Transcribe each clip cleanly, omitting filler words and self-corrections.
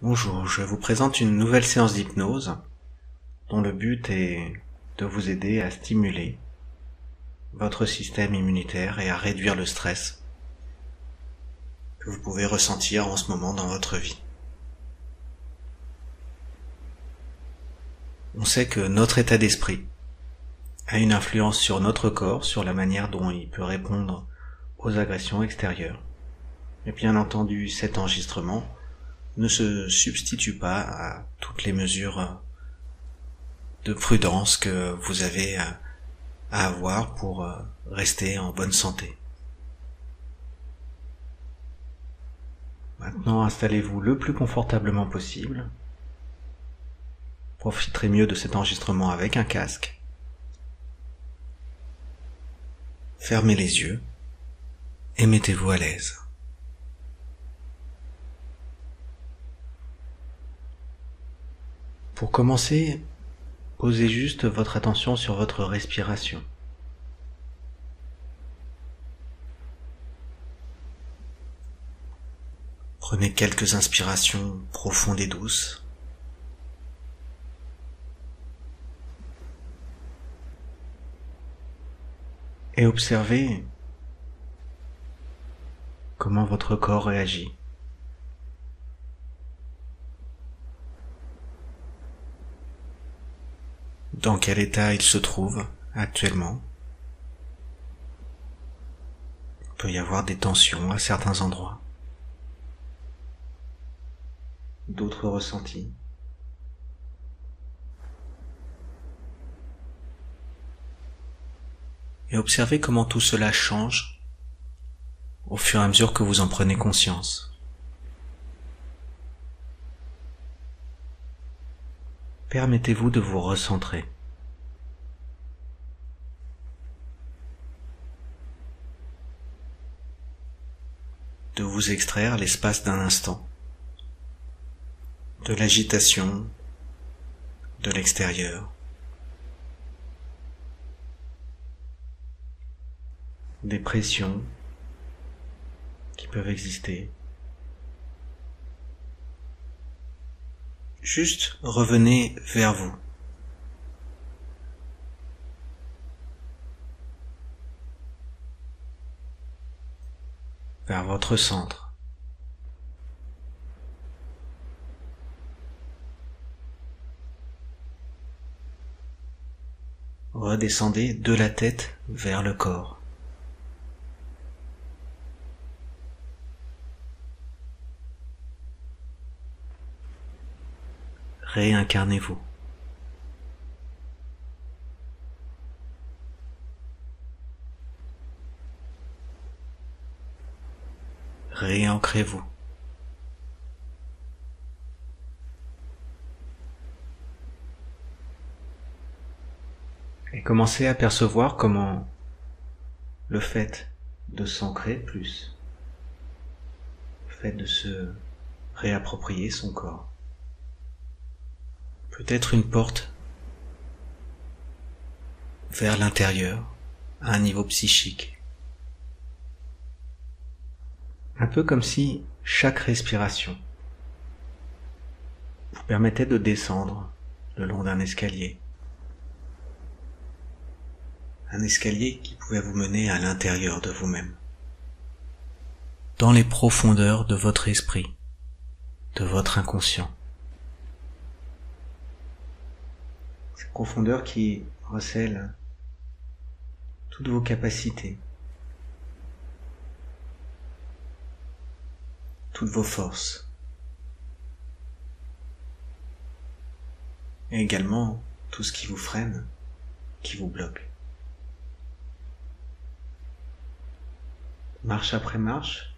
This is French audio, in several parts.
Bonjour, je vous présente une nouvelle séance d'hypnose dont le but est de vous aider à stimuler votre système immunitaire et à réduire le stress que vous pouvez ressentir en ce moment dans votre vie. On sait que notre état d'esprit a une influence sur notre corps, sur la manière dont il peut répondre aux agressions extérieures. Et bien entendu, cet enregistrement ne se substitue pas à toutes les mesures de prudence que vous avez à avoir pour rester en bonne santé. Maintenant, installez-vous le plus confortablement possible. Profiterez mieux de cet enregistrement avec un casque. Fermez les yeux et mettez-vous à l'aise. Pour commencer, posez juste votre attention sur votre respiration. Prenez quelques inspirations profondes et douces. Et observez comment votre corps réagit. Dans quel état il se trouve actuellement. Il peut y avoir des tensions à certains endroits, d'autres ressentis. Et observez comment tout cela change au fur et à mesure que vous en prenez conscience. Permettez-vous de vous recentrer. De vous extraire l'espace d'un instant, de l'agitation, de l'extérieur, des pressions qui peuvent exister. Juste revenez vers vous. Vers votre centre. Redescendez de la tête vers le corps. Réincarnez-vous. Réancrez-vous. Et commencez à percevoir comment le fait de s'ancrer plus, le fait de se réapproprier son corps, peut être une porte vers l'intérieur, à un niveau psychique. Un peu comme si chaque respiration vous permettait de descendre le long d'un escalier. Un escalier qui pouvait vous mener à l'intérieur de vous-même, dans les profondeurs de votre esprit, de votre inconscient. Cette profondeur qui recèle toutes vos capacités, toutes vos forces, et également tout ce qui vous freine, qui vous bloque. Marche après marche,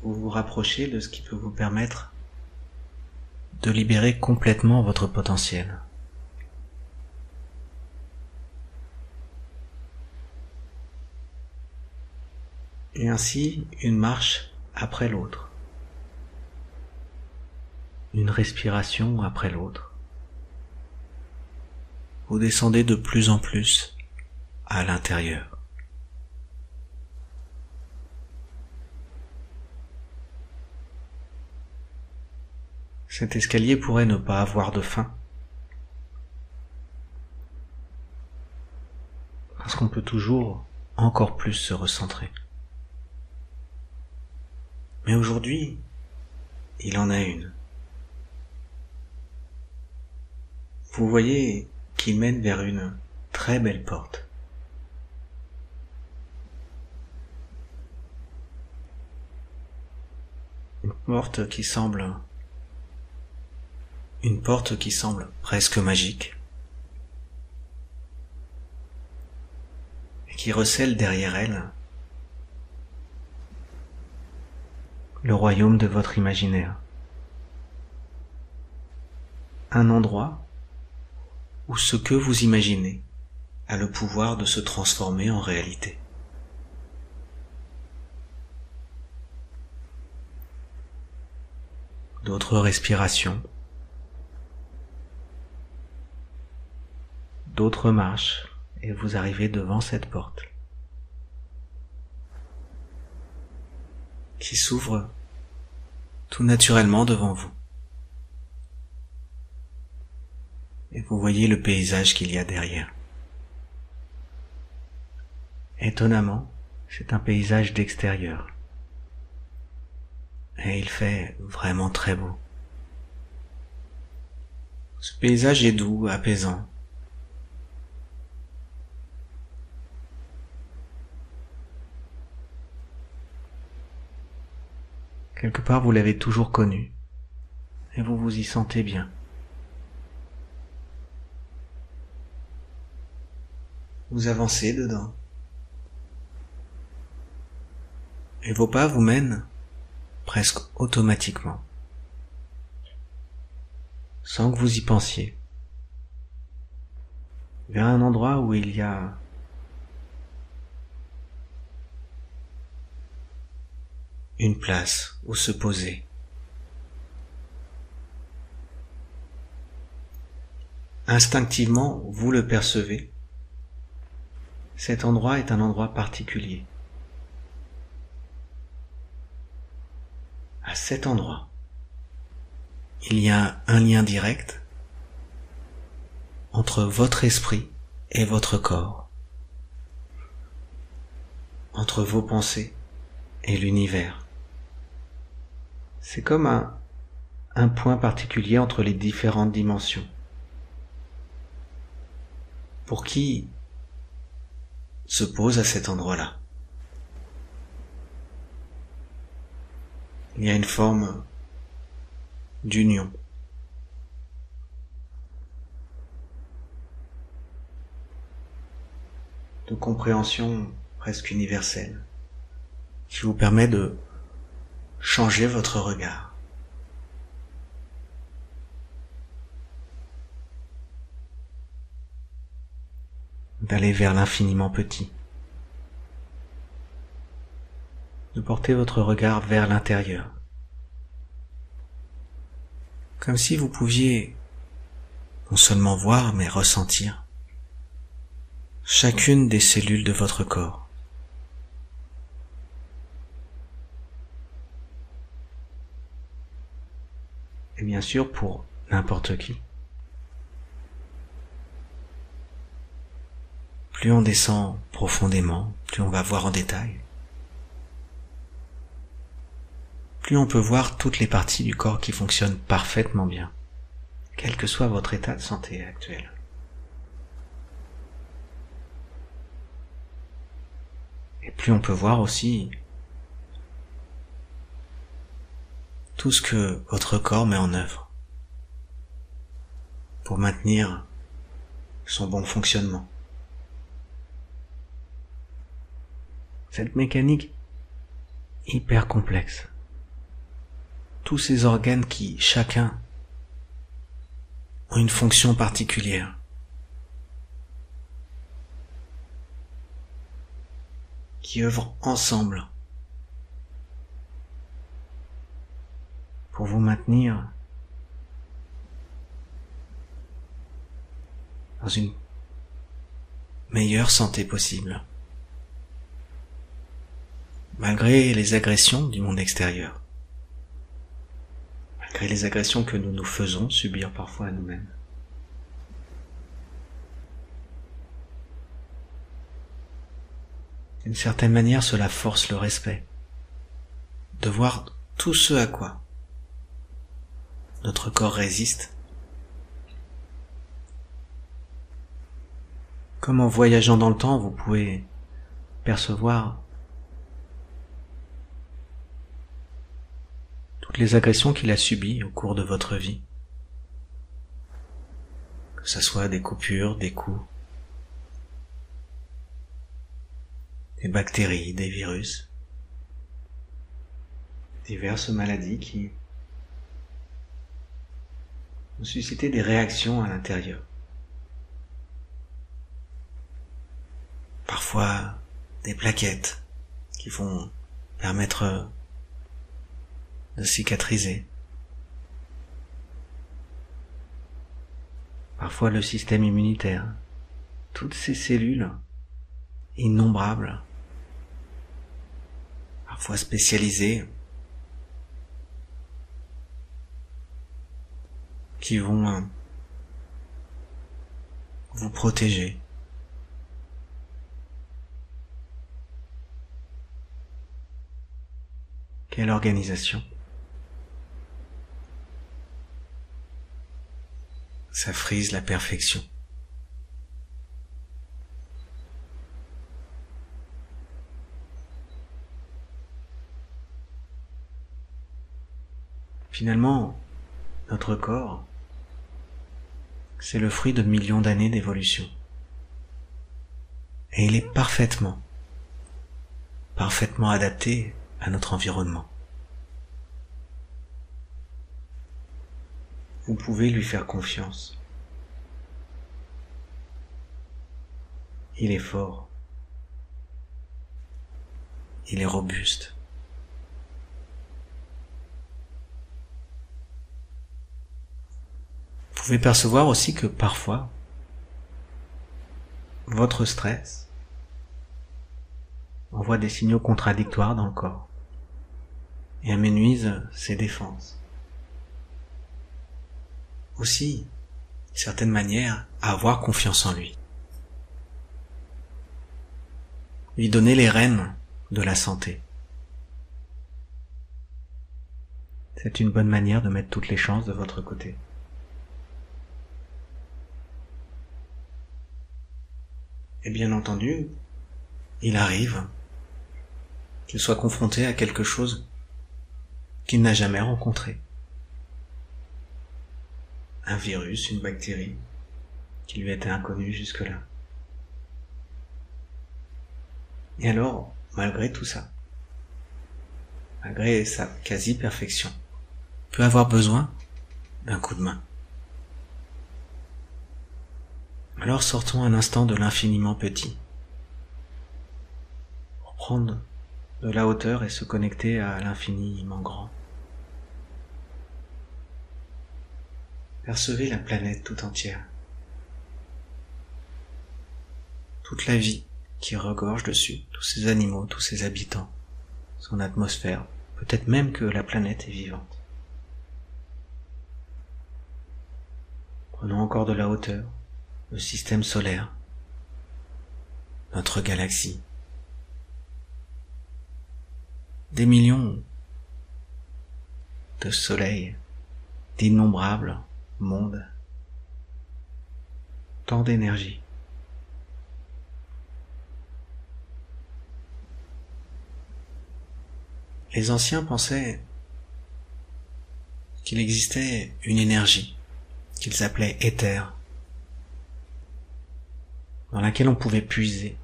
vous vous rapprochez de ce qui peut vous permettre de libérer complètement votre potentiel. Et ainsi, une marche après l'autre, une respiration après l'autre, vous descendez de plus en plus à l'intérieur. Cet escalier pourrait ne pas avoir de fin. Parce qu'on peut toujours encore plus se recentrer. Mais aujourd'hui, il en a une. Vous voyez qu'il mène vers une très belle porte. Une porte qui semble presque magique et qui recèle derrière elle le royaume de votre imaginaire. Un endroit où ce que vous imaginez a le pouvoir de se transformer en réalité. D'autres respirations, d'autres marches, et vous arrivez devant cette porte qui s'ouvre tout naturellement devant vous. Et vous voyez le paysage qu'il y a derrière. Étonnamment, c'est un paysage d'extérieur. Et il fait vraiment très beau. Ce paysage est doux, apaisant. Quelque part, vous l'avez toujours connu, et vous vous y sentez bien. Vous avancez dedans, et vos pas vous mènent presque automatiquement, sans que vous y pensiez, vers un endroit où il y a une place où se poser. Instinctivement, vous le percevez. Cet endroit est un endroit particulier. À cet endroit, il y a un lien direct entre votre esprit et votre corps, entre vos pensées et l'univers. C'est comme un point particulier entre les différentes dimensions. Pour qui se pose à cet endroit-là. Il y a une forme d'union. De compréhension presque universelle, qui vous permet de changer votre regard. D'aller vers l'infiniment petit. De porter votre regard vers l'intérieur. Comme si vous pouviez non seulement voir, mais ressentir chacune des cellules de votre corps. Et bien sûr pour n'importe qui. Plus on descend profondément, plus on va voir en détail. Plus on peut voir toutes les parties du corps qui fonctionnent parfaitement bien, quel que soit votre état de santé actuel. Et plus on peut voir aussi tout ce que votre corps met en œuvre pour maintenir son bon fonctionnement. Cette mécanique hyper complexe, tous ces organes qui, chacun, ont une fonction particulière, qui œuvrent ensemble pour vous maintenir dans une meilleure santé possible, malgré les agressions du monde extérieur, malgré les agressions que nous nous faisons subir parfois à nous-mêmes. D'une certaine manière, cela force le respect, de voir tout ce à quoi notre corps résiste, comme en voyageant dans le temps, vous pouvez percevoir toutes les agressions qu'il a subies au cours de votre vie, que ce soit des coupures, des coups, des bactéries, des virus, diverses maladies qui ont suscité des réactions à l'intérieur. Parfois des plaquettes qui vont permettre de cicatriser. Parfois le système immunitaire, toutes ces cellules innombrables, parfois spécialisées, qui vont vous protéger. Quelle organisation! Ça frise la perfection. Finalement, notre corps, c'est le fruit de millions d'années d'évolution. Et il est parfaitement adapté à notre environnement. Vous pouvez lui faire confiance. Il est fort. Il est robuste. Vous pouvez percevoir aussi que parfois, votre stress envoie des signaux contradictoires dans le corps et amenuise ses défenses. Aussi, d'une certaine manière, à avoir confiance en lui. Lui donner les rênes de la santé. C'est une bonne manière de mettre toutes les chances de votre côté. Et bien entendu, il arrive qu'il soit confronté à quelque chose qu'il n'a jamais rencontré. Un virus, une bactérie, qui lui était inconnue jusque-là. Et alors, malgré tout ça, malgré sa quasi-perfection, il peut avoir besoin d'un coup de main. Alors sortons un instant de l'infiniment petit, pour prendre de la hauteur et se connecter à l'infiniment grand. Percevez la planète tout entière, toute la vie qui regorge dessus, tous ces animaux, tous ces habitants, son atmosphère, peut-être même que la planète est vivante. Prenons encore de la hauteur, le système solaire, notre galaxie, des millions de soleils, d'innombrables mondes, tant d'énergie. Les anciens pensaient qu'il existait une énergie qu'ils appelaient éther, dans laquelle on pouvait puiser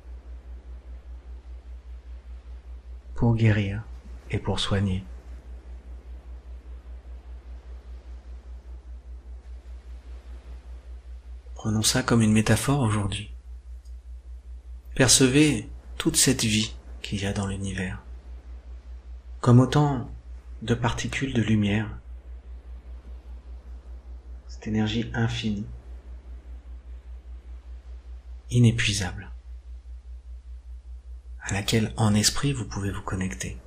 pour guérir et pour soigner. Prenons ça comme une métaphore aujourd'hui. Percevez toute cette vie qu'il y a dans l'univers, comme autant de particules de lumière, cette énergie infinie, inépuisable, à laquelle en esprit vous pouvez vous connecter.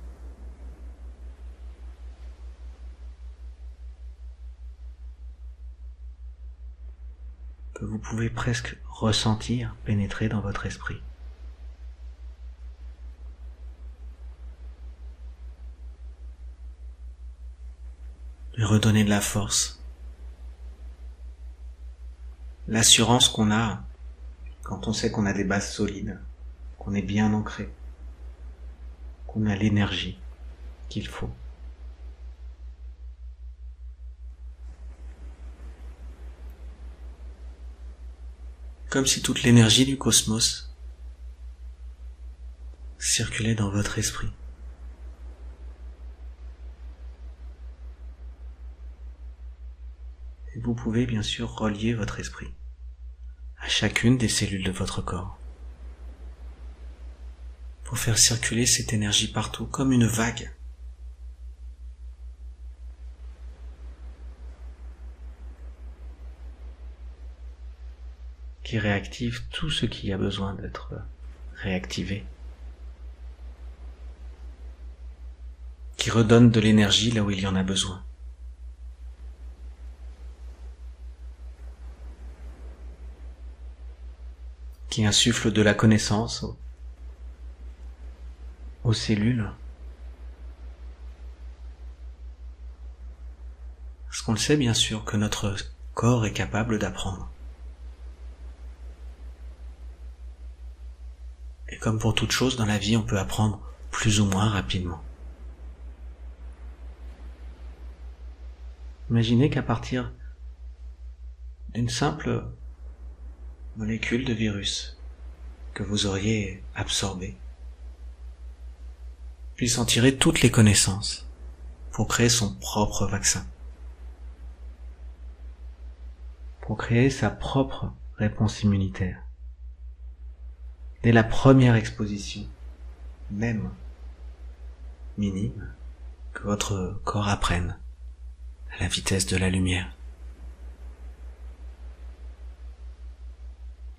que vous pouvez presque ressentir pénétrer dans votre esprit. Lui redonner de la force. L'assurance qu'on a quand on sait qu'on a des bases solides, qu'on est bien ancré, qu'on a l'énergie qu'il faut. Comme si toute l'énergie du cosmos circulait dans votre esprit. Et vous pouvez bien sûr relier votre esprit à chacune des cellules de votre corps pour faire circuler cette énergie partout comme une vague. Qui réactive tout ce qui a besoin d'être réactivé. Qui redonne de l'énergie là où il y en a besoin. Qui insuffle de la connaissance aux cellules. Parce qu'on le sait bien sûr que notre corps est capable d'apprendre. Et comme pour toute chose dans la vie, on peut apprendre plus ou moins rapidement. Imaginez qu'à partir d'une simple molécule de virus que vous auriez absorbée, puisse en tirer toutes les connaissances pour créer son propre vaccin, pour créer sa propre réponse immunitaire. Dès la première exposition, même minime, que votre corps apprenne à la vitesse de la lumière.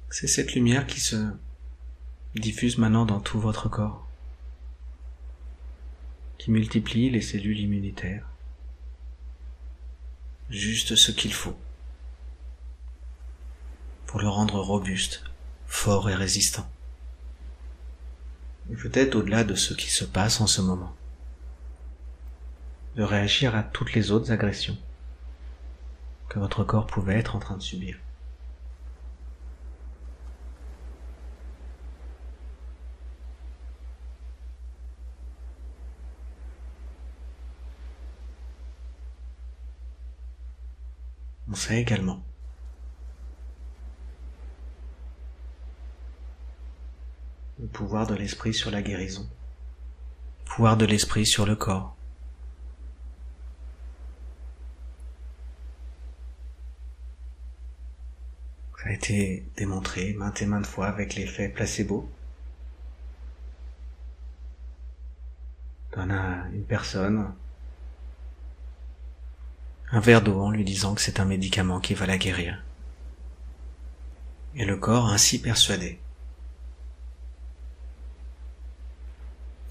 C'est cette lumière qui se diffuse maintenant dans tout votre corps, qui multiplie les cellules immunitaires, juste ce qu'il faut pour le rendre robuste, fort et résistant. Et peut-être au-delà de ce qui se passe en ce moment, de réagir à toutes les autres agressions que votre corps pouvait être en train de subir. On sait également le pouvoir de l'esprit sur la guérison, le pouvoir de l'esprit sur le corps. Ça a été démontré maintes et maintes fois avec l'effet placebo. On donne à une personne un verre d'eau en lui disant que c'est un médicament qui va la guérir. Et le corps, ainsi persuadé,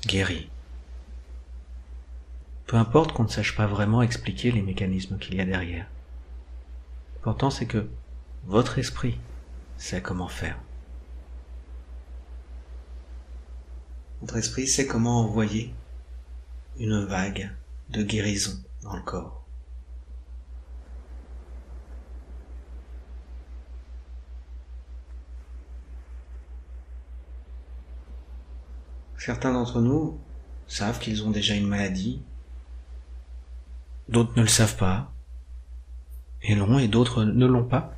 guérit. Peu importe qu'on ne sache pas vraiment expliquer les mécanismes qu'il y a derrière. L'important c'est que votre esprit sait comment faire. Votre esprit sait comment envoyer une vague de guérison dans le corps. Certains d'entre nous savent qu'ils ont déjà une maladie, d'autres ne le savent pas, et l'ont, et d'autres ne l'ont pas,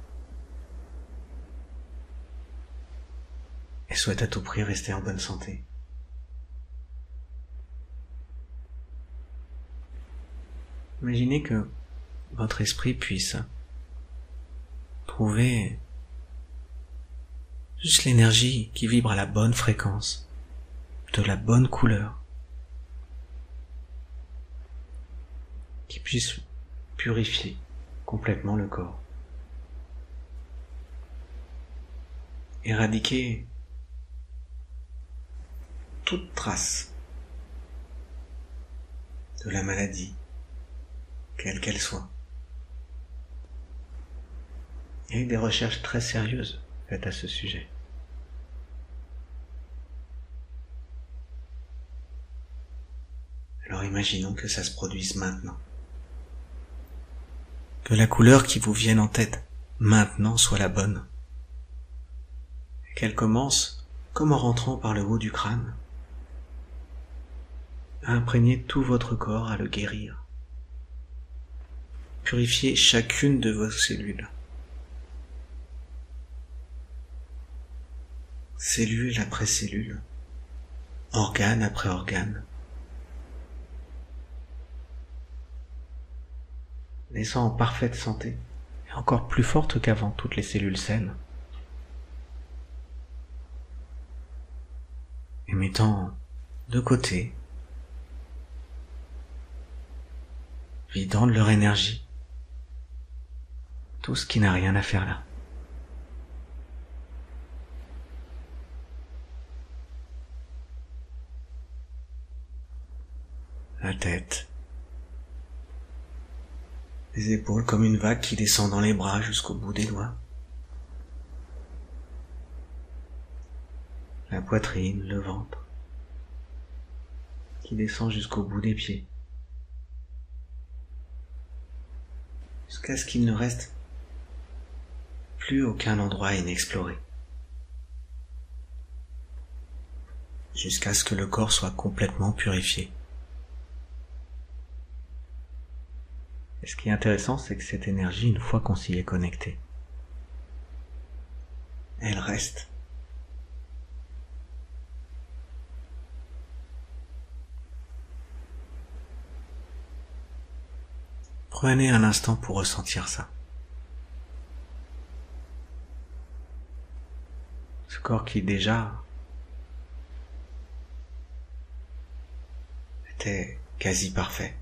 et souhaitent à tout prix rester en bonne santé. Imaginez que votre esprit puisse trouver juste l'énergie qui vibre à la bonne fréquence, de la bonne couleur, qui puisse purifier complètement le corps, éradiquer toute trace de la maladie, quelle qu'elle soit, Il y a eu des recherches très sérieuses faites à ce sujet. Alors imaginons que ça se produise maintenant. Que la couleur qui vous vienne en tête maintenant soit la bonne. Et qu'elle commence comme en rentrant par le haut du crâne, à imprégner tout votre corps, à le guérir. Purifier chacune de vos cellules. Cellule après cellule, organe après organe. Laissant en parfaite santé, et encore plus forte qu'avant toutes les cellules saines. Et mettant de côté, vidant de leur énergie, tout ce qui n'a rien à faire là. La tête, les épaules comme une vague qui descend dans les bras jusqu'au bout des doigts. La poitrine, le ventre, qui descend jusqu'au bout des pieds. Jusqu'à ce qu'il ne reste plus aucun endroit inexploré. Jusqu'à ce que le corps soit complètement purifié. Et ce qui est intéressant, c'est que cette énergie, une fois qu'on s'y est connecté, elle reste. Prenez un instant pour ressentir ça. Ce corps qui déjà était quasi parfait,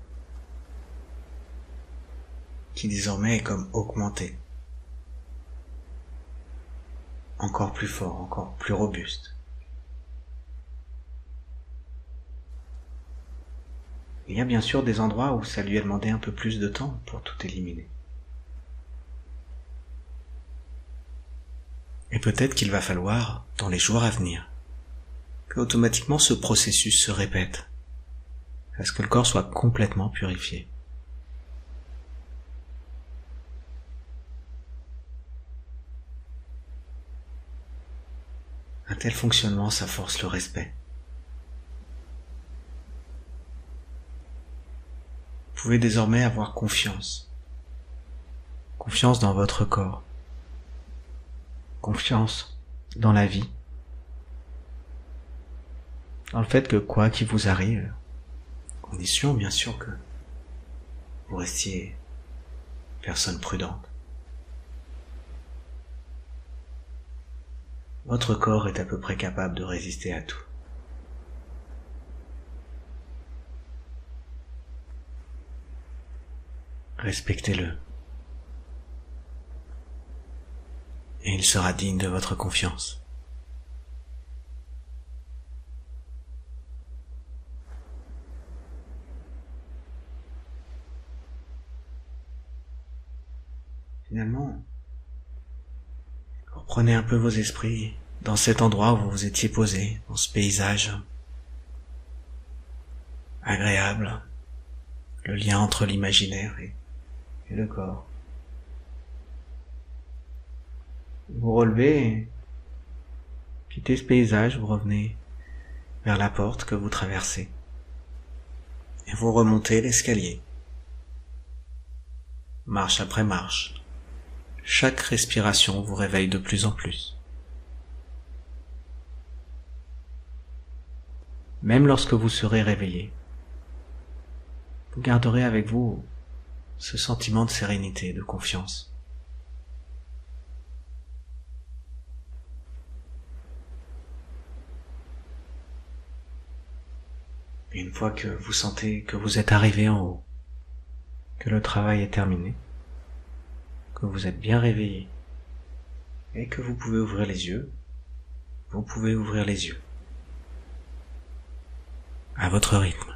qui désormais est comme augmenté, encore plus fort, encore plus robuste. Il y a bien sûr des endroits où ça lui a demandé un peu plus de temps pour tout éliminer. Et peut-être qu'il va falloir, dans les jours à venir, que automatiquement ce processus se répète, à ce que le corps soit complètement purifié. Un tel fonctionnement, ça force le respect. Vous pouvez désormais avoir confiance. Confiance dans votre corps. Confiance dans la vie. Dans le fait que quoi qu'il vous arrive, condition bien sûr que vous restiez personne prudente. Votre corps est à peu près capable de résister à tout. Respectez-le. Et il sera digne de votre confiance. Finalement, reprenez un peu vos esprits dans cet endroit où vous vous étiez posé, dans ce paysage agréable, le lien entre l'imaginaire et le corps. Vous relevez, quittez ce paysage, vous revenez vers la porte que vous traversez et vous remontez l'escalier, marche après marche. Chaque respiration vous réveille de plus en plus. Même lorsque vous serez réveillé, vous garderez avec vous ce sentiment de sérénité, de confiance. Et une fois que vous sentez que vous êtes arrivé en haut, que le travail est terminé, que vous êtes bien réveillé et que vous pouvez ouvrir les yeux, vous pouvez ouvrir les yeux à votre rythme.